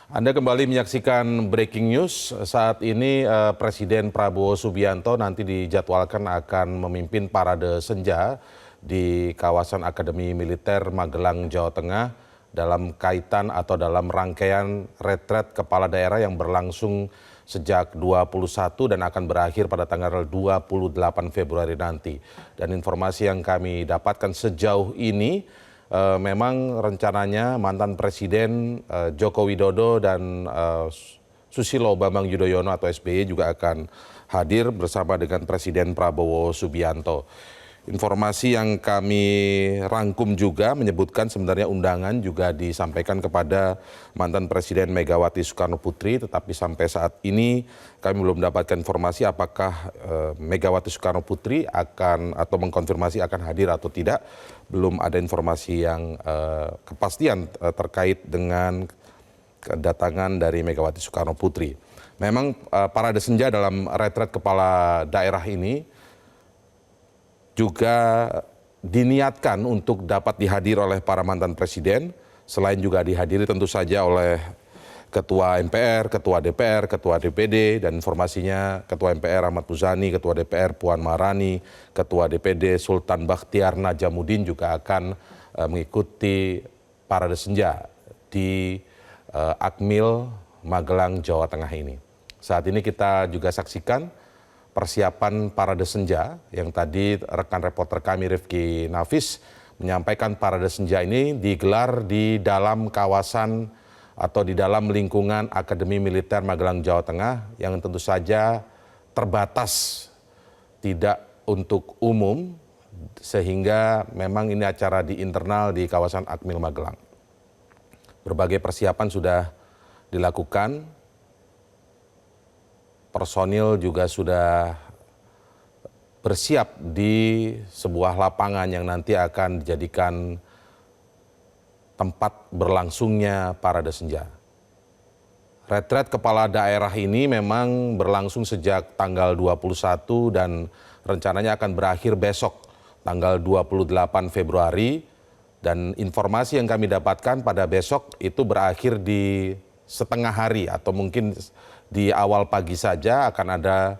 Anda kembali menyaksikan breaking news. Saat ini Presiden Prabowo Subianto nanti dijadwalkan akan memimpin parade senja di kawasan Akademi Militer Magelang, Jawa Tengah dalam kaitan atau dalam rangkaian retret kepala daerah yang berlangsung sejak 21 dan akan berakhir pada tanggal 28 Februari nanti. Dan informasi yang kami dapatkan sejauh ini, memang rencananya mantan Presiden Joko Widodo dan Susilo Bambang Yudhoyono atau SBY juga akan hadir bersama dengan Presiden Prabowo Subianto. Informasi yang kami rangkum juga menyebutkan sebenarnya undangan juga disampaikan kepada mantan Presiden Megawati Soekarno Putri, tetapi sampai saat ini kami belum mendapatkan informasi apakah Megawati Soekarno Putri akan atau mengkonfirmasi akan hadir atau tidak. Belum ada informasi yang kepastian terkait dengan kedatangan dari Megawati Soekarno Putri. Memang parade senja dalam retret kepala daerah ini juga diniatkan untuk dapat dihadir oleh para mantan presiden, selain juga dihadiri tentu saja oleh Ketua MPR, Ketua DPR, Ketua DPD, dan informasinya Ketua MPR Ahmad Muzani, Ketua DPR Puan Maharani, Ketua DPD Sultan Bakhtiar Najamuddin juga akan mengikuti parade senja di Akmil Magelang, Jawa Tengah ini. Saat ini kita juga saksikan persiapan parade senja yang tadi rekan reporter kami Rifki Nafis menyampaikan parade senja ini digelar di dalam kawasan atau di dalam lingkungan Akademi Militer Magelang, Jawa Tengah yang tentu saja terbatas, tidak untuk umum, sehingga memang ini acara di internal di kawasan Akmil Magelang. Berbagai persiapan sudah dilakukan. Personil juga sudah bersiap di sebuah lapangan yang nanti akan dijadikan tempat berlangsungnya parade senja. Retret kepala daerah ini memang berlangsung sejak tanggal 21 dan rencananya akan berakhir besok tanggal 28 Februari. Dan informasi yang kami dapatkan pada besok itu berakhir di setengah hari atau mungkin di awal pagi saja akan ada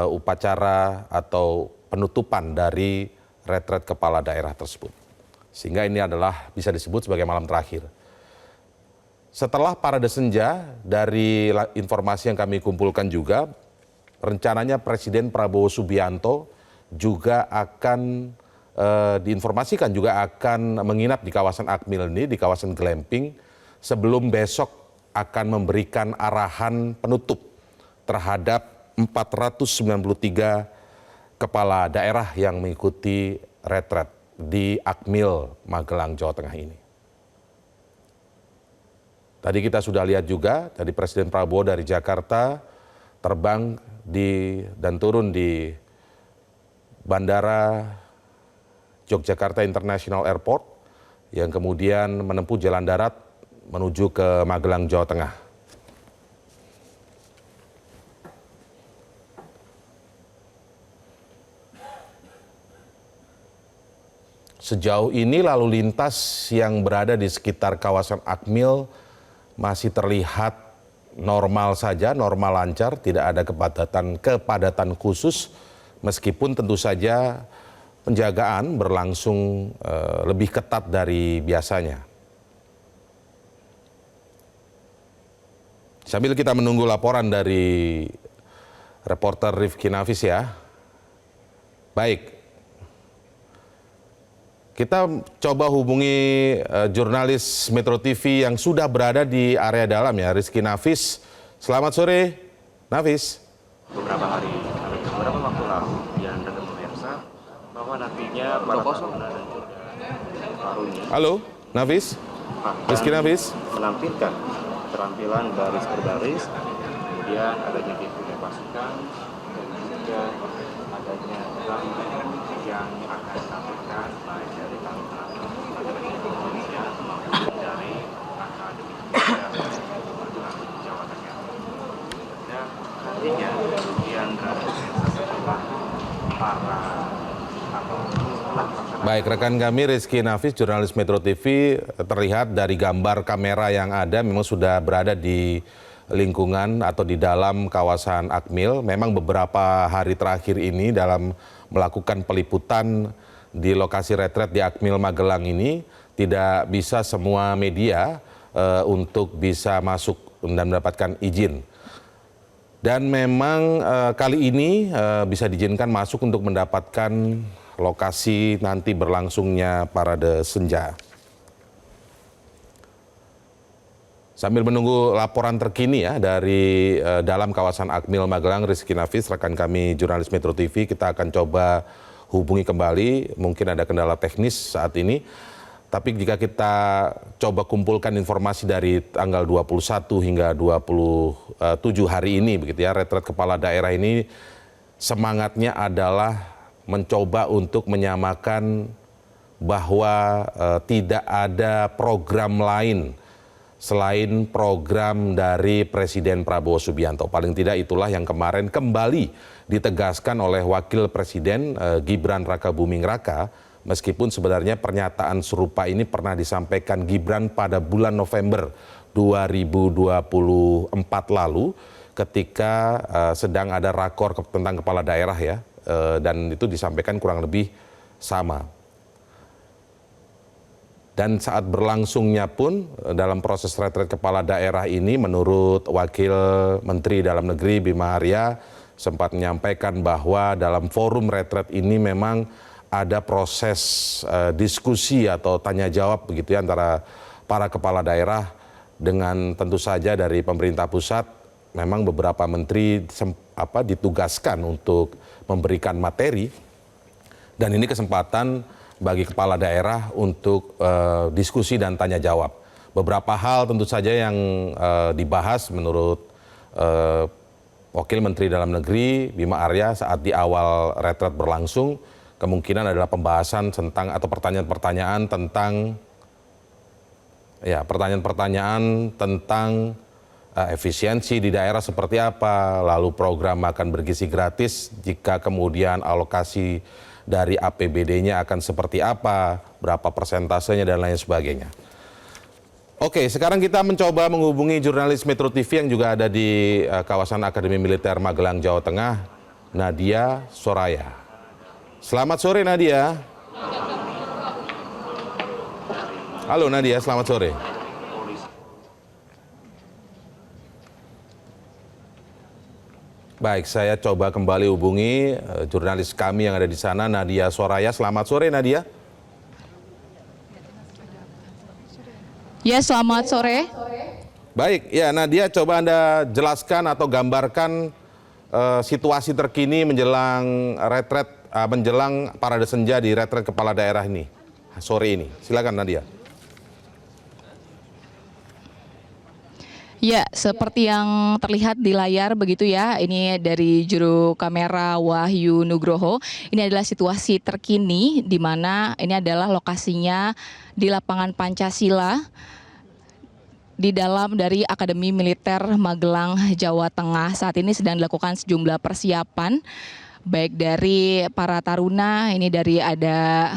upacara atau penutupan dari retret kepala daerah tersebut. Sehingga ini adalah bisa disebut sebagai malam terakhir. Setelah parade senja, dari informasi yang kami kumpulkan juga, rencananya Presiden Prabowo Subianto juga akan diinformasikan juga akan menginap di kawasan Akmil ini, di kawasan glamping, sebelum besok akan memberikan arahan penutup terhadap 493 kepala daerah yang mengikuti retret di Akmil Magelang, Jawa Tengah ini. Tadi kita sudah lihat juga dari Presiden Prabowo dari Jakarta terbang dan turun di Bandara Yogyakarta International Airport yang kemudian menempuh jalan darat menuju ke Magelang, Jawa Tengah. Sejauh ini lalu lintas yang berada di sekitar kawasan Akmil masih terlihat normal saja, normal lancar, tidak ada kepadatan khusus, meskipun tentu saja penjagaan berlangsung lebih ketat dari biasanya. Sambil kita menunggu laporan dari reporter Rifki Nafis ya. Baik. Kita coba hubungi jurnalis Metro TV yang sudah berada di area dalam ya, Rizky Nafis. Selamat sore, Nafis. Beberapa waktu lalu yang dengan pemirsa bahwa nantinya para tamu dan juga karunia. Halo, Nafis. Rizky Nafis menampilkan keterampilan baris berbaris, kemudian adanya defile pasukan dan juga adanya drum yang akan ditampilkan baik dari Akademi Indonesia maupun dari Akademi Militer Jawa Tengah. Dan nantinya kemudian setelah para atau Baik, rekan kami Rizky Nafis, jurnalis Metro TV, terlihat dari gambar kamera yang ada memang sudah berada di lingkungan atau di dalam kawasan Akmil. Memang beberapa hari terakhir ini dalam melakukan peliputan di lokasi retret di Akmil Magelang ini, tidak bisa semua media untuk bisa masuk dan mendapatkan izin. Dan memang kali ini bisa diizinkan masuk untuk mendapatkan lokasi nanti berlangsungnya parade senja. Sambil menunggu laporan terkini ya dari dalam kawasan Akmil Magelang, Rizky Nafis, rekan kami jurnalis Metro TV, kita akan coba hubungi kembali. Mungkin ada kendala teknis saat ini. Tapi jika kita coba kumpulkan informasi dari tanggal 21 hingga 27 hari ini, begitu ya, retret kepala daerah ini semangatnya adalah mencoba untuk menyamakan bahwa tidak ada program lain selain program dari Presiden Prabowo Subianto. Paling tidak itulah yang kemarin kembali ditegaskan oleh Wakil Presiden Gibran Rakabuming Raka, meskipun sebenarnya pernyataan serupa ini pernah disampaikan Gibran pada bulan November 2024 lalu ketika sedang ada rakor tentang kepala daerah ya. Dan itu disampaikan kurang lebih sama. Dan saat berlangsungnya pun dalam proses retret kepala daerah ini, menurut Wakil Menteri Dalam Negeri Bima Arya sempat menyampaikan bahwa dalam forum retret ini memang ada proses diskusi atau tanya jawab begitu ya antara para kepala daerah dengan tentu saja dari pemerintah pusat. Memang beberapa menteri ditugaskan untuk memberikan materi, dan ini kesempatan bagi kepala daerah untuk diskusi dan tanya jawab. Beberapa hal tentu saja yang dibahas menurut Wakil Menteri Dalam Negeri Bima Arya saat di awal retret berlangsung, kemungkinan adalah pembahasan tentang atau pertanyaan-pertanyaan tentang efisiensi di daerah seperti apa, lalu program makan bergizi gratis jika kemudian alokasi dari APBD-nya akan seperti apa, berapa persentasenya dan lain sebagainya. Oke, sekarang kita mencoba menghubungi jurnalis Metro TV yang juga ada di kawasan Akademi Militer Magelang, Jawa Tengah, Nadia Soraya. Selamat sore Nadia. Halo Nadia, selamat sore. Baik, saya coba kembali hubungi jurnalis kami yang ada di sana, Nadia Soraya. Selamat sore, Nadia. Ya, selamat sore. Baik, ya Nadia, coba Anda jelaskan atau gambarkan situasi terkini menjelang menjelang parade senja di retret kepala daerah ini sore ini. Silakan Nadia. Ya, seperti yang terlihat di layar begitu ya, ini dari juru kamera Wahyu Nugroho. Ini adalah situasi terkini di mana ini adalah lokasinya di lapangan Pancasila di dalam dari Akademi Militer Magelang, Jawa Tengah. Saat ini sedang dilakukan sejumlah persiapan baik dari para taruna, ini dari ada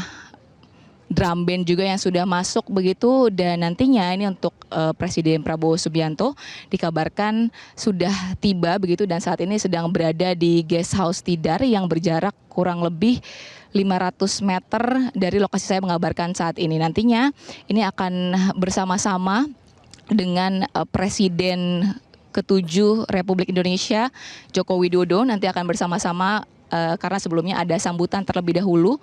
drum band juga yang sudah masuk begitu, dan nantinya ini untuk Presiden Prabowo Subianto dikabarkan sudah tiba begitu dan saat ini sedang berada di Guest House Tidar yang berjarak kurang lebih 500 meter dari lokasi saya mengabarkan saat ini. Nantinya ini akan bersama-sama dengan Presiden ke-7 Republik Indonesia Joko Widodo, nanti akan bersama-sama karena sebelumnya ada sambutan terlebih dahulu,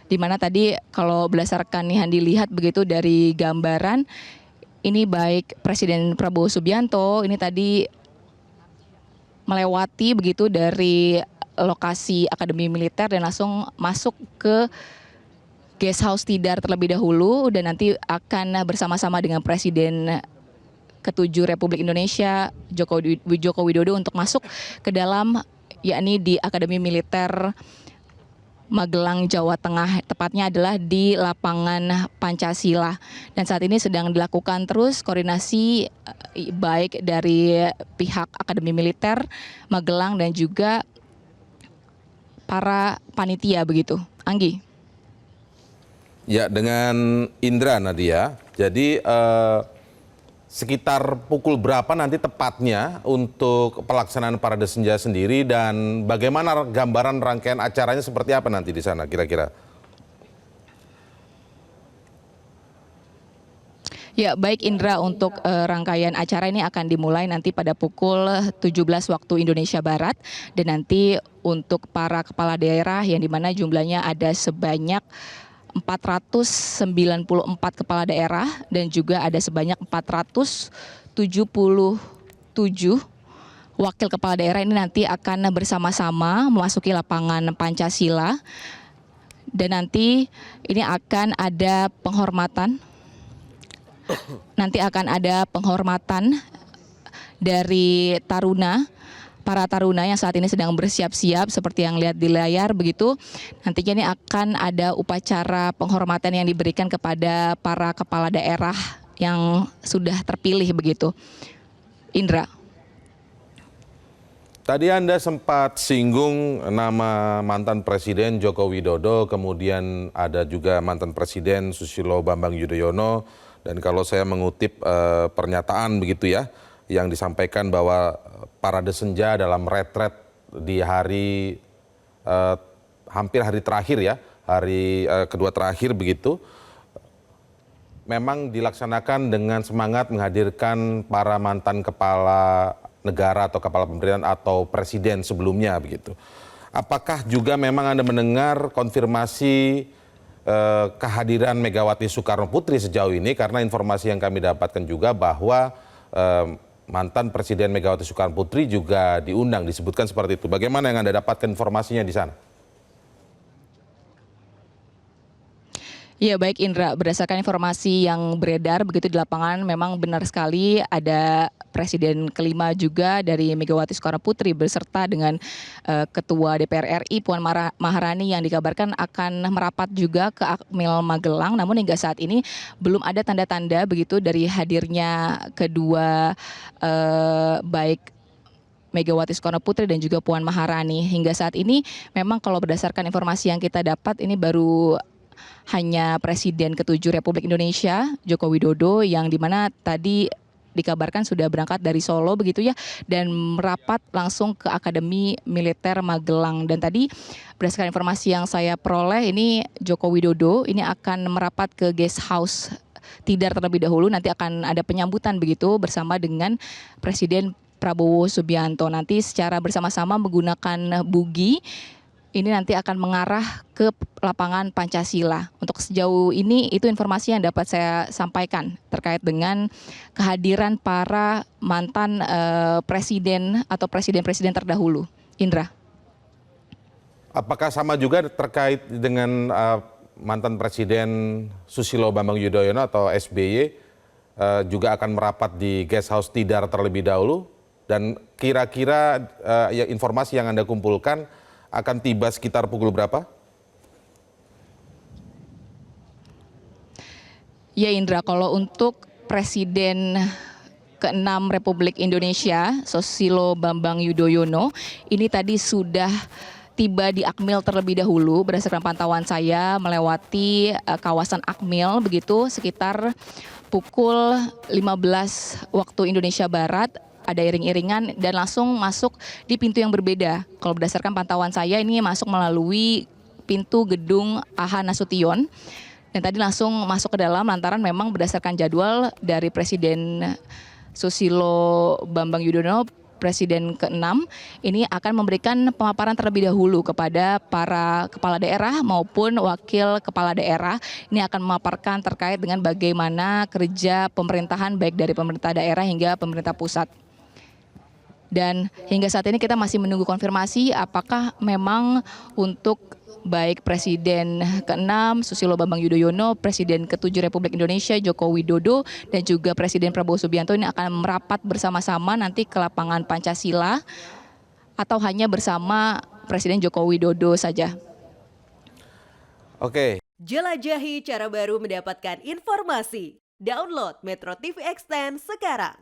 di mana tadi kalau berdasarkan yang dilihat begitu dari gambaran, ini baik Presiden Prabowo Subianto ini tadi melewati begitu dari lokasi Akademi Militer dan langsung masuk ke Guest House Tidar terlebih dahulu, dan nanti akan bersama-sama dengan Presiden ke-7 Republik Indonesia Joko Widodo untuk masuk ke dalam, yakni di Akademi Militer Magelang, Jawa Tengah, tepatnya adalah di lapangan Pancasila. Dan saat ini sedang dilakukan terus koordinasi baik dari pihak Akademi Militer Magelang dan juga para panitia begitu. Anggi. Ya, dengan Indra Nadia. Jadi sekitar pukul berapa nanti tepatnya untuk pelaksanaan Parade Senja sendiri dan bagaimana gambaran rangkaian acaranya seperti apa nanti di sana kira-kira? Ya, baik Indra, untuk rangkaian acara ini akan dimulai nanti pada pukul 17 waktu Indonesia Barat, dan nanti untuk para kepala daerah yang dimana jumlahnya ada sebanyak 494 kepala daerah dan juga ada sebanyak 477 wakil kepala daerah ini nanti akan bersama-sama memasuki lapangan Pancasila, dan nanti ini akan ada penghormatan. Nanti akan ada penghormatan dari para taruna yang saat ini sedang bersiap-siap seperti yang lihat di layar begitu. Nantinya ini akan ada upacara penghormatan yang diberikan kepada para kepala daerah yang sudah terpilih begitu. Indra. Tadi Anda sempat singgung nama mantan Presiden Joko Widodo, kemudian ada juga mantan Presiden Susilo Bambang Yudhoyono. Dan kalau saya mengutip pernyataan begitu ya, yang disampaikan bahwa Parade Senja dalam retret di hari hampir hari terakhir ya, hari kedua terakhir begitu, memang dilaksanakan dengan semangat menghadirkan para mantan kepala negara atau kepala pemerintahan atau presiden sebelumnya begitu. Apakah juga memang Anda mendengar konfirmasi kehadiran Megawati Soekarno Putri sejauh ini, karena informasi yang kami dapatkan juga bahwa mantan Presiden Megawati Soekarno Putri juga diundang, disebutkan seperti itu. Bagaimana yang Anda dapatkan informasinya di sana? Ya, baik Indra, berdasarkan informasi yang beredar begitu di lapangan, memang benar sekali ada Presiden kelima juga dari Megawati Soekarno Putri beserta dengan Ketua DPR RI Puan Maharani yang dikabarkan akan merapat juga ke Akmil Magelang. Namun hingga saat ini belum ada tanda-tanda begitu dari hadirnya kedua baik Megawati Soekarno Putri dan juga Puan Maharani. Hingga saat ini memang kalau berdasarkan informasi yang kita dapat ini baru hanya Presiden ke-7 Republik Indonesia Joko Widodo yang dimana tadi dikabarkan sudah berangkat dari Solo begitu ya, dan merapat langsung ke Akademi Militer Magelang. Dan tadi berdasarkan informasi yang saya peroleh ini Joko Widodo ini akan merapat ke guest house Tidar terlebih dahulu, nanti akan ada penyambutan begitu bersama dengan Presiden Prabowo Subianto. Nanti secara bersama-sama menggunakan bugi ini nanti akan mengarah ke lapangan Pancasila. Untuk sejauh ini itu informasi yang dapat saya sampaikan terkait dengan kehadiran para mantan presiden atau presiden-presiden terdahulu. Indra. Apakah sama juga terkait dengan mantan Presiden Susilo Bambang Yudhoyono atau SBY juga akan merapat di guest house Tidar terlebih dahulu? Dan kira-kira informasi yang Anda kumpulkan akan tiba sekitar pukul berapa? Ya Indra, kalau untuk Presiden ke-6 Republik Indonesia, Susilo Bambang Yudhoyono, ini tadi sudah tiba di Akmil terlebih dahulu. Berdasarkan pantauan saya melewati kawasan Akmil begitu sekitar pukul 15 waktu Indonesia Barat. Ada iring-iringan dan langsung masuk di pintu yang berbeda. Kalau berdasarkan pantauan saya ini masuk melalui pintu gedung AH Nasution. Dan tadi langsung masuk ke dalam lantaran memang berdasarkan jadwal dari Presiden Susilo Bambang Yudhoyono, Presiden ke-6, ini akan memberikan pemaparan terlebih dahulu kepada para kepala daerah maupun wakil kepala daerah. Ini akan memaparkan terkait dengan bagaimana kerja pemerintahan baik dari pemerintah daerah hingga pemerintah pusat. Dan hingga saat ini kita masih menunggu konfirmasi apakah memang untuk baik Presiden ke-6 Susilo Bambang Yudhoyono, Presiden ke-7 Republik Indonesia Joko Widodo, dan juga Presiden Prabowo Subianto ini akan merapat bersama-sama nanti ke lapangan Pancasila atau hanya bersama Presiden Joko Widodo saja. Oke. Jelajahi cara baru mendapatkan informasi. Download Metro TV Extend sekarang.